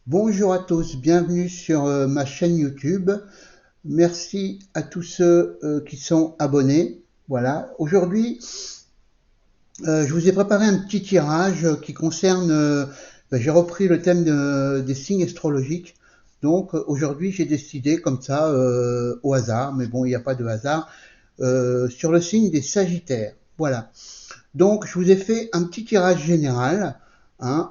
Bonjour à tous, bienvenue sur ma chaîne YouTube. Merci à tous ceux qui sont abonnés. Voilà, aujourd'hui, je vous ai préparé un petit tirage qui concerne, j'ai repris le thème des signes astrologiques. Donc aujourd'hui, j'ai décidé comme ça, au hasard, mais bon, il n'y a pas de hasard, sur le signe des Sagittaires. Voilà. Donc, je vous ai fait un petit tirage général, hein,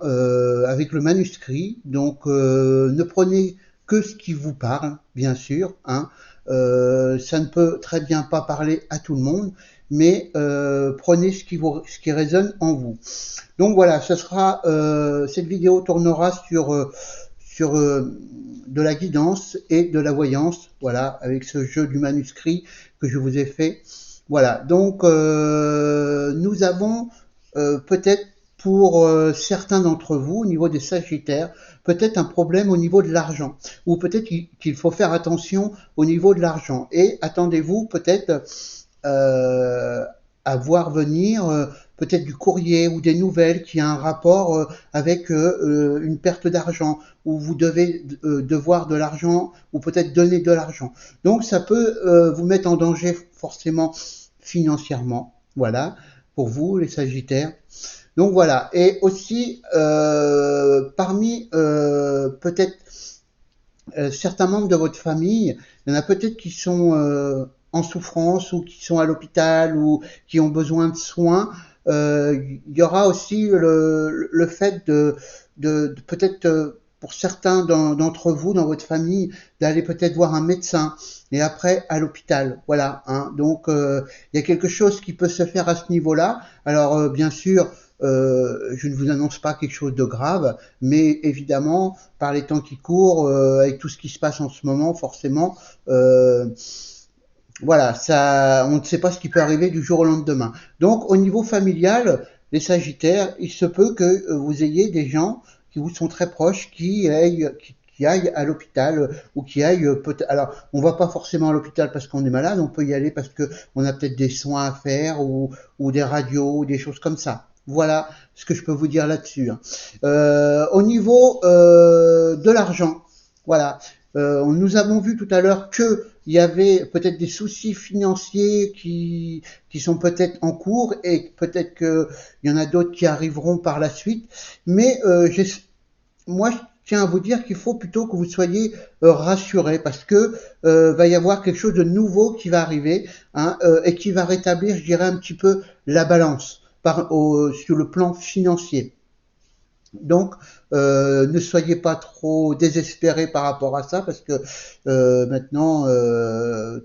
avec le manuscrit. Donc, ne prenez que ce qui vous parle, bien sûr. Hein. Ça ne peut très bien pas parler à tout le monde, mais prenez ce qui résonne en vous. Donc voilà, cette vidéo tournera sur de la guidance et de la voyance, voilà, avec ce jeu du manuscrit que je vous ai fait. Voilà, donc nous avons peut-être pour certains d'entre vous, au niveau des Sagittaires, peut-être un problème au niveau de l'argent, ou peut-être qu'il faut faire attention au niveau de l'argent. Et attendez-vous peut-être euh, à voir venir peut-être du courrier ou des nouvelles qui a un rapport avec une perte d'argent, où vous devez devoir de l'argent ou peut-être donner de l'argent. Donc ça peut vous mettre en danger forcément financièrement. Voilà, pour vous les Sagittaires. Donc voilà, et aussi parmi peut-être certains membres de votre famille, il y en a peut-être qui sont en souffrance ou qui sont à l'hôpital ou qui ont besoin de soins. Il y aura aussi le fait de peut-être pour certains d'entre vous dans votre famille d'aller peut-être voir un médecin et après à l'hôpital. Voilà. Hein. Donc il y a quelque chose qui peut se faire à ce niveau-là. Alors bien sûr, je ne vous annonce pas quelque chose de grave, mais évidemment, par les temps qui courent, avec tout ce qui se passe en ce moment, forcément, euh, voilà, ça, on ne sait pas ce qui peut arriver du jour au lendemain. Donc, au niveau familial, les Sagittaires, il se peut que vous ayez des gens qui vous sont très proches qui aillent à l'hôpital ou qui aillent peut-être. Alors, on va pas forcément à l'hôpital parce qu'on est malade, on peut y aller parce que on a peut-être des soins à faire ou des radios ou des choses comme ça. Voilà ce que je peux vous dire là-dessus. Hein. Au niveau de l'argent, voilà. Nous avons vu tout à l'heure que il y avait peut-être des soucis financiers qui sont peut-être en cours et peut-être qu'il y en a d'autres qui arriveront par la suite. Mais moi, je tiens à vous dire qu'il faut plutôt que vous soyez rassurés parce que va y avoir quelque chose de nouveau qui va arriver hein, et qui va rétablir, je dirais, un petit peu la balance sur le plan financier. Donc, ne soyez pas trop désespérés par rapport à ça, parce que maintenant,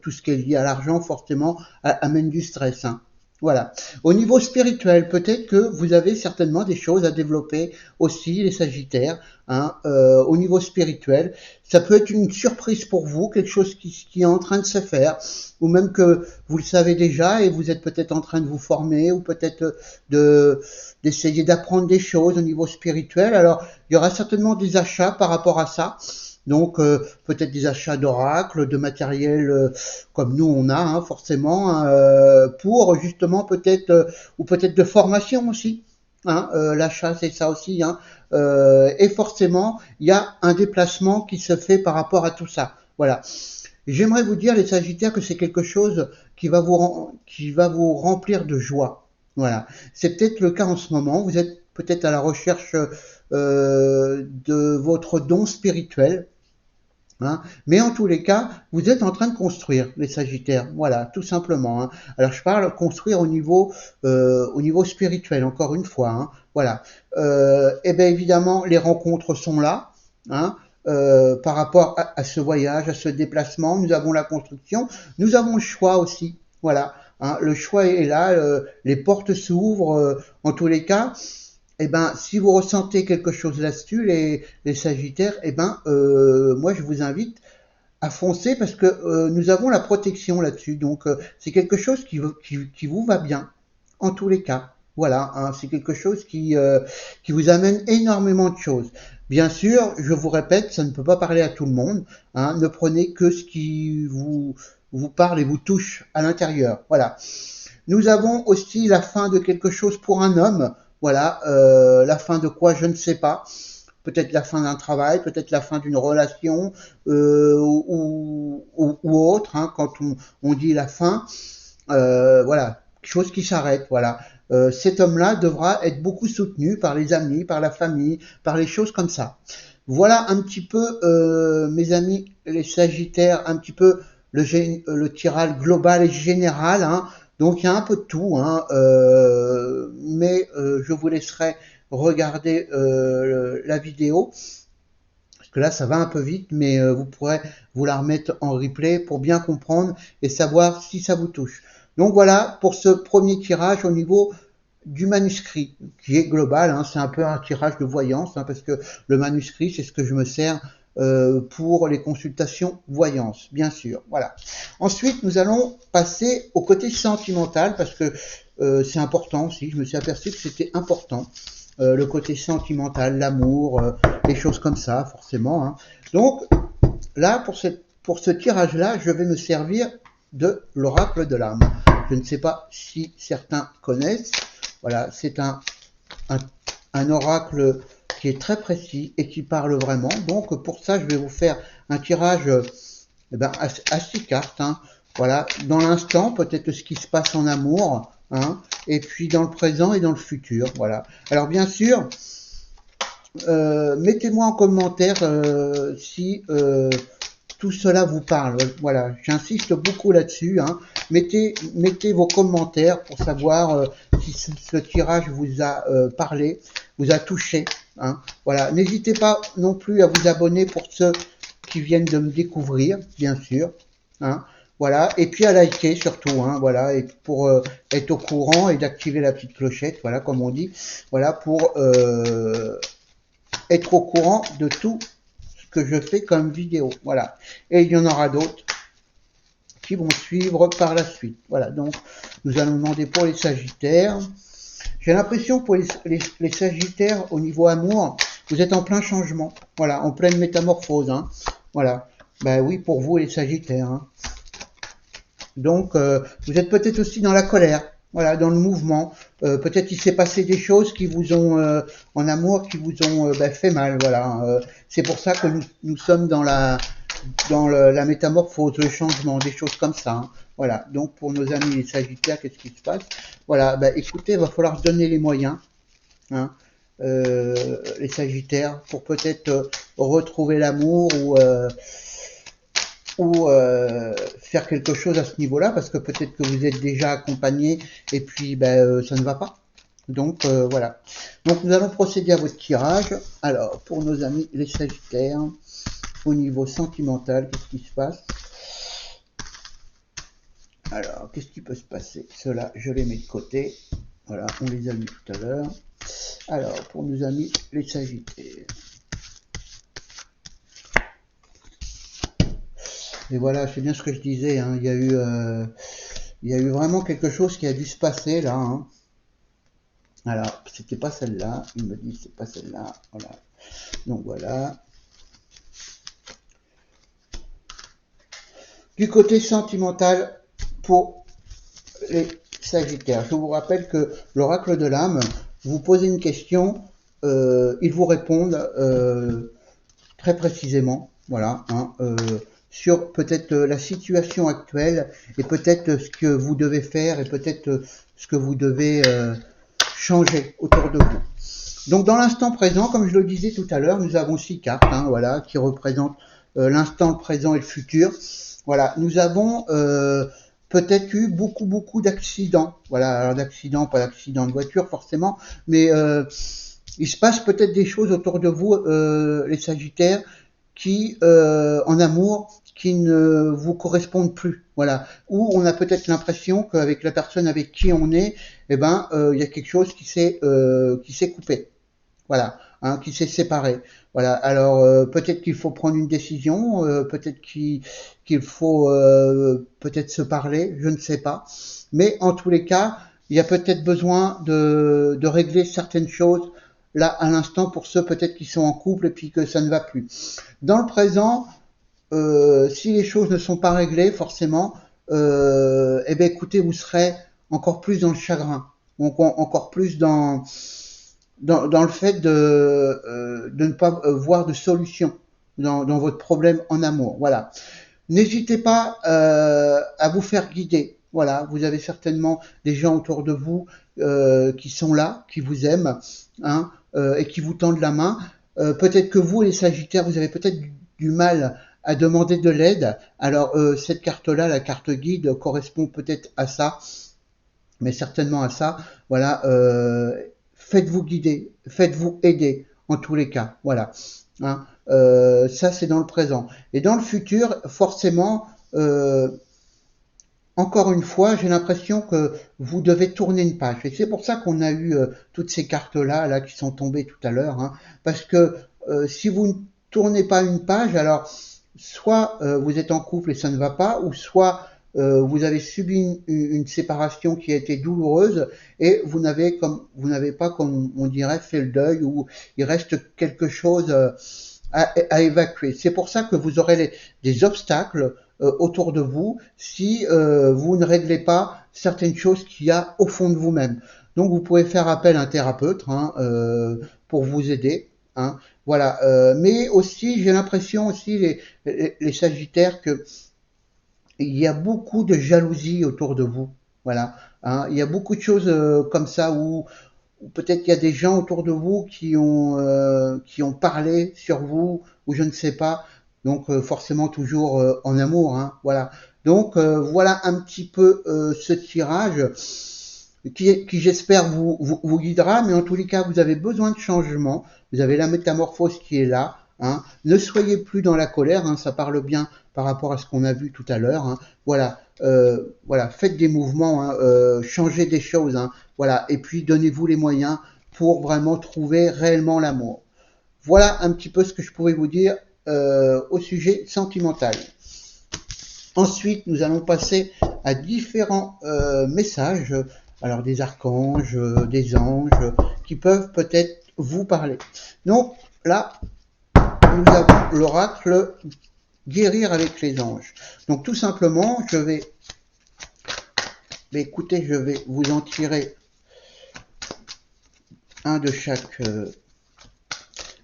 tout ce qui est lié à l'argent, forcément, amène du stress. Hein. Voilà. Au niveau spirituel, peut-être que vous avez certainement des choses à développer aussi, les Sagittaires. Hein, au niveau spirituel, ça peut être une surprise pour vous, quelque chose qui est en train de se faire, ou même que vous le savez déjà et vous êtes peut-être en train de vous former, ou peut-être de d'essayer d'apprendre des choses au niveau spirituel. Alors, il y aura certainement des achats par rapport à ça. Donc peut-être des achats d'oracles, de matériel comme nous on a hein, forcément pour justement peut-être ou peut-être de formation aussi. Hein, l'achat c'est ça aussi. Hein, et forcément il y a un déplacement qui se fait par rapport à tout ça. Voilà. J'aimerais vous dire les Sagittaires que c'est quelque chose qui va vous remplir de joie. Voilà. C'est peut-être le cas en ce moment. Vous êtes peut-être à la recherche de votre don spirituel. Hein. Mais en tous les cas, vous êtes en train de construire les Sagittaires. Voilà, tout simplement. Hein. Alors je parle construire au niveau spirituel, encore une fois. Hein. Voilà. Et bien évidemment, les rencontres sont là. Hein. Par rapport à ce voyage, à ce déplacement, nous avons la construction, nous avons le choix aussi. Voilà. Hein. Le choix est là, les portes s'ouvrent. En tous les cas, eh ben, si vous ressentez quelque chose là-dessus, les Sagittaires, eh ben, moi je vous invite à foncer parce que nous avons la protection là-dessus. Donc c'est quelque chose qui vous va bien, en tous les cas. Voilà, hein, c'est quelque chose qui vous amène énormément de choses. Bien sûr, je vous répète, ça ne peut pas parler à tout le monde. Hein, ne prenez que ce qui vous parle et vous touche à l'intérieur. Voilà. Nous avons aussi la fin de quelque chose pour un homme. Voilà, la fin de quoi je ne sais pas. peut-être la fin d'un travail, peut-être la fin d'une relation ou autre, hein, quand on dit la fin, voilà, quelque chose qui s'arrête, voilà. Cet homme-là devra être beaucoup soutenu par les amis, par la famille, par les choses comme ça. Voilà un petit peu, mes amis les Sagittaires, un petit peu le tirage global et général, hein. Donc il y a un peu de tout, hein, mais je vous laisserai regarder la vidéo, parce que là ça va un peu vite, mais vous pourrez vous la remettre en replay pour bien comprendre et savoir si ça vous touche. Donc voilà pour ce premier tirage au niveau du manuscrit, qui est global, hein, c'est un peu un tirage de voyance, hein, parce que le manuscrit, c'est ce que je me sers pour les consultations voyance, bien sûr. Voilà. Ensuite, nous allons passer au côté sentimental, parce que c'est important aussi, je me suis aperçu que c'était important, le côté sentimental, l'amour, les choses comme ça, forcément. Hein. Donc, là, pour ce tirage-là, je vais me servir de l'oracle de l'âme. Je ne sais pas si certains connaissent. Voilà, c'est un oracle qui est très précis et qui parle vraiment. Donc pour ça, je vais vous faire un tirage à 6 cartes. Hein. Voilà, dans l'instant, peut-être ce qui se passe en amour, hein, et puis dans le présent et dans le futur. Voilà. Alors bien sûr, mettez-moi en commentaire si tout cela vous parle. Voilà, j'insiste beaucoup là-dessus. Hein. Mettez vos commentaires pour savoir si ce tirage vous a parlé, vous a touché. Hein. Voilà, n'hésitez pas non plus à vous abonner pour ceux qui viennent de me découvrir, bien sûr. Hein. Voilà, et puis à liker surtout, hein, voilà, et pour être au courant et d'activer la petite clochette, voilà, comme on dit, voilà, pour être au courant de tout que je fais comme vidéo, voilà. Et il y en aura d'autres qui vont suivre par la suite. Voilà, donc nous allons demander pour les Sagittaires. J'ai l'impression que pour les Sagittaires, au niveau amour, vous êtes en plein changement, voilà, en pleine métamorphose, hein. Voilà, ben oui, pour vous les Sagittaires. Hein. Donc, vous êtes peut-être aussi dans la colère, voilà, dans le mouvement. Peut-être il s'est passé des choses qui vous ont, en amour, qui vous ont fait mal, voilà. C'est pour ça que nous sommes dans la métamorphose, le changement, des choses comme ça. Hein. Voilà, donc pour nos amis les Sagittaires, qu'est-ce qui se passe? Voilà, écoutez, il va falloir se donner les moyens, hein, les Sagittaires, pour peut-être retrouver l'amour ou faire quelque chose à ce niveau-là, parce que peut-être que vous êtes déjà accompagné et puis ça ne va pas. Donc voilà. Donc nous allons procéder à votre tirage. Alors, pour nos amis les Sagittaires, au niveau sentimental, qu'est-ce qui se passe? Alors, qu'est-ce qui peut se passer? Ceux-là, je les mets de côté. Voilà, on les a mis tout à l'heure. Alors, pour nos amis les Sagittaires. Et voilà, c'est bien ce que je disais, hein. Il y a eu vraiment quelque chose qui a dû se passer là. Hein. Alors, c'était pas celle-là, il me dit c'est pas celle-là. Voilà. Donc voilà. Du côté sentimental pour les Sagittaires, je vous rappelle que l'oracle de l'âme, vous posez une question, ils vous répondent très précisément. Voilà. Hein, sur peut-être la situation actuelle et peut-être ce que vous devez faire et peut-être ce que vous devez changer autour de vous. Donc dans l'instant présent, comme je le disais tout à l'heure, nous avons 6 cartes, hein, voilà, qui représentent l'instant, le présent et le futur. Voilà, nous avons peut-être eu beaucoup d'accidents. Voilà, alors d'accidents, pas d'accidents de voiture forcément, mais il se passe peut-être des choses autour de vous, les Sagittaires, qui en amour, qui ne vous correspondent plus, voilà, ou on a peut-être l'impression qu'avec la personne avec qui on est, il y a quelque chose qui s'est coupé, voilà, hein, qui s'est séparé, voilà. Alors peut-être qu'il faut prendre une décision, peut-être qu'il faut peut-être se parler, je ne sais pas, mais en tous les cas, il y a peut-être besoin de régler certaines choses là à l'instant pour ceux peut-être qui sont en couple et puis que ça ne va plus. Dans le présent, si les choses ne sont pas réglées, forcément, écoutez, vous serez encore plus dans le chagrin, donc encore plus dans dans le fait de ne pas voir de solution dans votre problème en amour. Voilà. N'hésitez pas à vous faire guider. Voilà, vous avez certainement des gens autour de vous qui sont là, qui vous aiment, hein, et qui vous tendent la main. Peut-être que vous, les Sagittaires, vous avez peut-être du mal à demander de l'aide. Alors cette carte-là, la carte guide, correspond peut-être à ça, mais certainement à ça. Voilà, faites-vous guider, faites-vous aider en tous les cas. Voilà. Hein, ça c'est dans le présent. Et dans le futur, forcément, encore une fois, j'ai l'impression que vous devez tourner une page. Et c'est pour ça qu'on a eu toutes ces cartes-là là, qui sont tombées tout à l'heure. Hein, parce que si vous ne tournez pas une page, alors soit vous êtes en couple et ça ne va pas, ou soit vous avez subi une séparation qui a été douloureuse et vous n'avez pas, comme on dirait, fait le deuil, ou il reste quelque chose à évacuer. C'est pour ça que vous aurez des obstacles autour de vous si vous ne réglez pas certaines choses qu'il y a au fond de vous-même. Donc vous pouvez faire appel à un thérapeute hein, pour vous aider. Hein, voilà. Mais aussi, j'ai l'impression aussi les Sagittaires que il y a beaucoup de jalousie autour de vous. Voilà. Hein, il y a beaucoup de choses comme ça où peut-être qu'il y a des gens autour de vous qui ont parlé sur vous, ou je ne sais pas. Donc forcément toujours en amour. Hein, voilà. Donc voilà un petit peu ce tirage qui j'espère vous guidera. Mais en tous les cas, vous avez besoin de changement. Vous avez la métamorphose qui est là. Hein. Ne soyez plus dans la colère. Hein, ça parle bien par rapport à ce qu'on a vu tout à l'heure. Hein. Voilà. Voilà, faites des mouvements, hein, changez des choses, hein, voilà, et puis donnez-vous les moyens pour vraiment trouver réellement l'amour. Voilà un petit peu ce que je pouvais vous dire au sujet sentimental. Ensuite, nous allons passer à différents messages, alors des archanges, des anges, qui peuvent peut-être vous parler. Donc là, nous avons l'oracle guérir avec les anges. Donc tout simplement, écoutez, je vais vous en tirer un de chaque.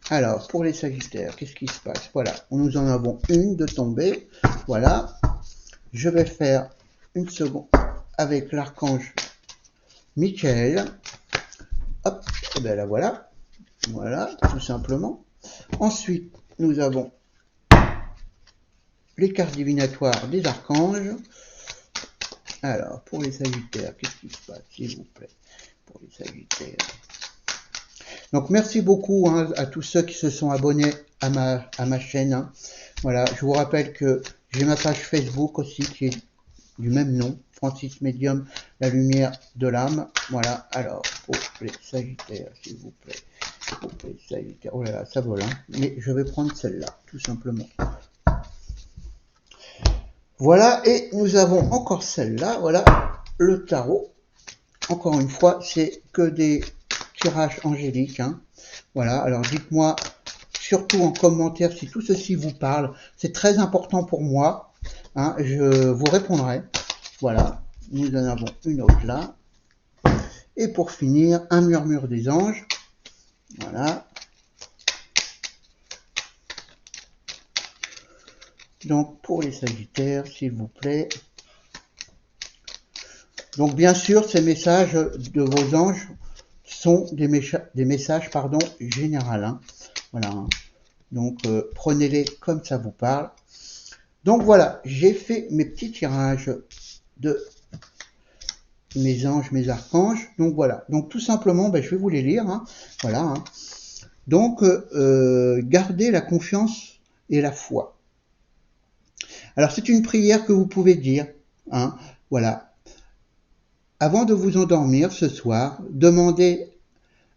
Alors, pour les Sagittaires, qu'est-ce qui se passe? Voilà, nous en avons une de tombée. Voilà, je vais faire une seconde avec l'archange Michael. Hop, et bien là voilà. Voilà, tout simplement. Ensuite, nous avons les cartes divinatoires des archanges. Alors, pour les Sagittaires, qu'est-ce qui se passe, s'il vous plaît, pour les Sagittaires? Donc, merci beaucoup hein, à tous ceux qui se sont abonnés à ma chaîne. Hein. Voilà, je vous rappelle que j'ai ma page Facebook aussi qui est du même nom, Francis Medium, la lumière de l'âme. Voilà, alors, pour les Sagittaires, s'il vous plaît. Pour les Sagittaires, oh là là, ça vole, hein. Mais je vais prendre celle-là, tout simplement. Voilà, et nous avons encore celle-là, voilà, le tarot. Encore une fois, c'est que des tirages angéliques. Hein. Voilà, alors dites-moi surtout en commentaire si tout ceci vous parle. C'est très important pour moi. Hein, je vous répondrai. Voilà, nous en avons une autre là. Et pour finir, un murmure des anges. Voilà. Donc pour les Sagittaires, s'il vous plaît. Donc bien sûr, ces messages de vos anges sont des messages généraux. Hein. Voilà. Hein. Donc prenez-les comme ça vous parle. Donc voilà, j'ai fait mes petits tirages de mes anges, mes archanges. Donc voilà. Donc tout simplement, je vais vous les lire. Hein. Voilà. Hein. Donc gardez la confiance et la foi. Alors c'est une prière que vous pouvez dire. Hein. Voilà. Avant de vous endormir ce soir, demandez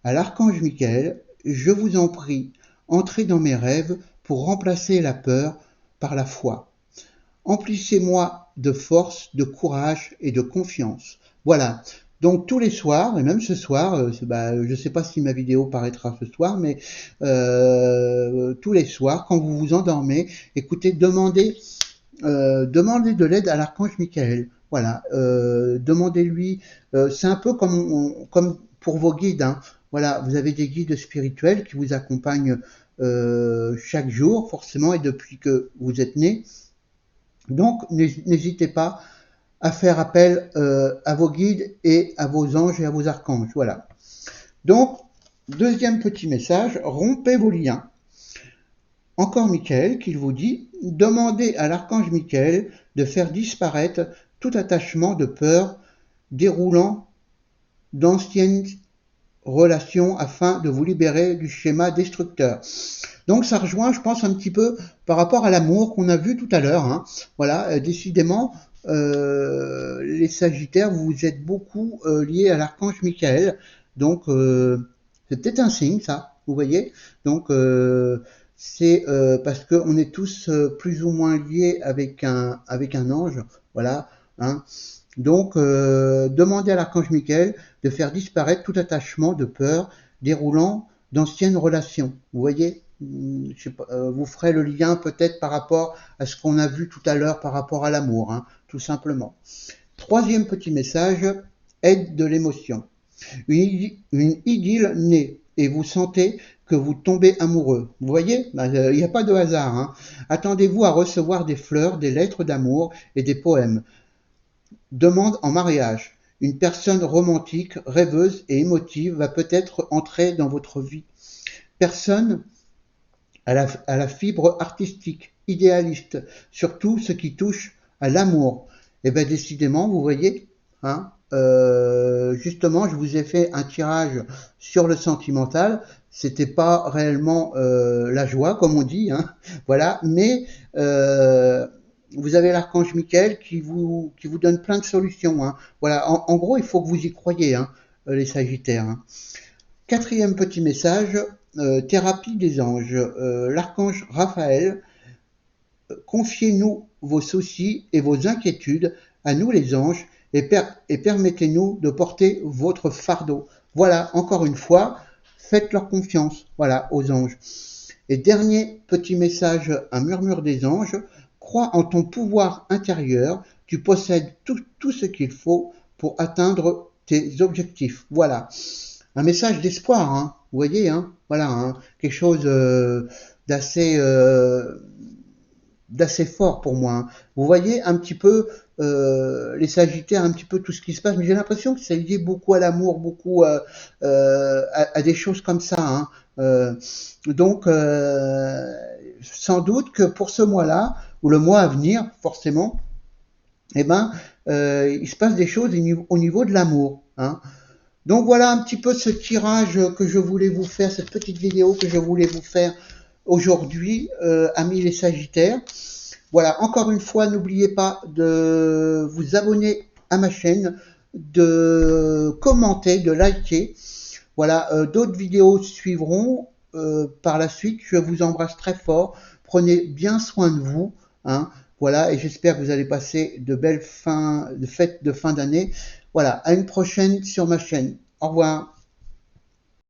à l'archange Michael, je vous en prie, entrez dans mes rêves pour remplacer la peur par la foi. Emplissez-moi de force, de courage et de confiance. Voilà. Donc tous les soirs, et même ce soir, je ne sais pas si ma vidéo paraîtra ce soir, mais tous les soirs, quand vous vous endormez, écoutez, demandez de l'aide à l'archange Michael. Voilà, demandez-lui. C'est un peu comme pour vos guides. Hein. voilà, vous avez des guides spirituels qui vous accompagnent chaque jour, forcément, et depuis que vous êtes né. Donc, n'hésitez pas à faire appel à vos guides et à vos anges et à vos archanges. Voilà. Donc, deuxième petit message, rompez vos liens. Encore Michael qui vous dit, demandez à l'archange Michael de faire disparaître tout attachement de peur déroulant d'anciennes relations afin de vous libérer du schéma destructeur. Donc ça rejoint, je pense, un petit peu par rapport à l'amour qu'on a vu tout à l'heure. Hein. Voilà, décidément, les Sagittaires, vous êtes beaucoup liés à l'archange Michael. Donc c'est peut-être un signe, ça, vous voyez. Donc c'est parce qu'on est tous plus ou moins liés avec un ange. Voilà. Hein. Donc, demandez à l'archange Michael de faire disparaître tout attachement de peur déroulant d'anciennes relations. Vous voyez, je sais pas, vous ferez le lien peut-être par rapport à ce qu'on a vu tout à l'heure par rapport à l'amour, hein, tout simplement. Troisième petit message, aide de l'émotion. Une idylle naît et vous sentez que vous tombez amoureux. Vous voyez, il n'y a pas de hasard. Hein. Attendez-vous à recevoir des fleurs, des lettres d'amour et des poèmes. Demande en mariage. Une personne romantique, rêveuse et émotive va peut-être entrer dans votre vie. Personne à la fibre artistique, idéaliste, surtout ce qui touche à l'amour. Et bien décidément, vous voyez, hein, justement, je vous ai fait un tirage sur le sentimental. C'était pas réellement la joie, comme on dit, hein, voilà, mais vous avez l'archange Michael qui vous donne plein de solutions. Hein. Voilà, en gros, il faut que vous y croyez, hein, les Sagittaires. Hein. Quatrième petit message, thérapie des anges. L'archange Raphaël, confiez-nous vos soucis et vos inquiétudes à nous les anges et permettez-nous de porter votre fardeau. Voilà, encore une fois, faites leur confiance, voilà, aux anges. Et dernier petit message, un murmure des anges, crois en ton pouvoir intérieur, tu possèdes tout ce qu'il faut pour atteindre tes objectifs. Voilà, un message d'espoir, hein, vous voyez, hein, voilà, hein, quelque chose d'assez fort pour moi. Hein. Vous voyez un petit peu les Sagittaires, un petit peu tout ce qui se passe, mais j'ai l'impression que c'est lié beaucoup à l'amour, beaucoup à des choses comme ça. Hein. Donc, sans doute que pour ce mois-là, ou le mois à venir, forcément, eh ben, il se passe des choses au niveau de l'amour. Hein. Donc voilà un petit peu ce tirage que je voulais vous faire, cette petite vidéo que je voulais vous faire aujourd'hui, amis les Sagittaires. Voilà, encore une fois, n'oubliez pas de vous abonner à ma chaîne, de commenter, de liker. Voilà, d'autres vidéos suivront par la suite. Je vous embrasse très fort. Prenez bien soin de vous. Hein. Voilà, et j'espère que vous allez passer de belles fêtes de fin d'année. Voilà, à une prochaine sur ma chaîne. Au revoir.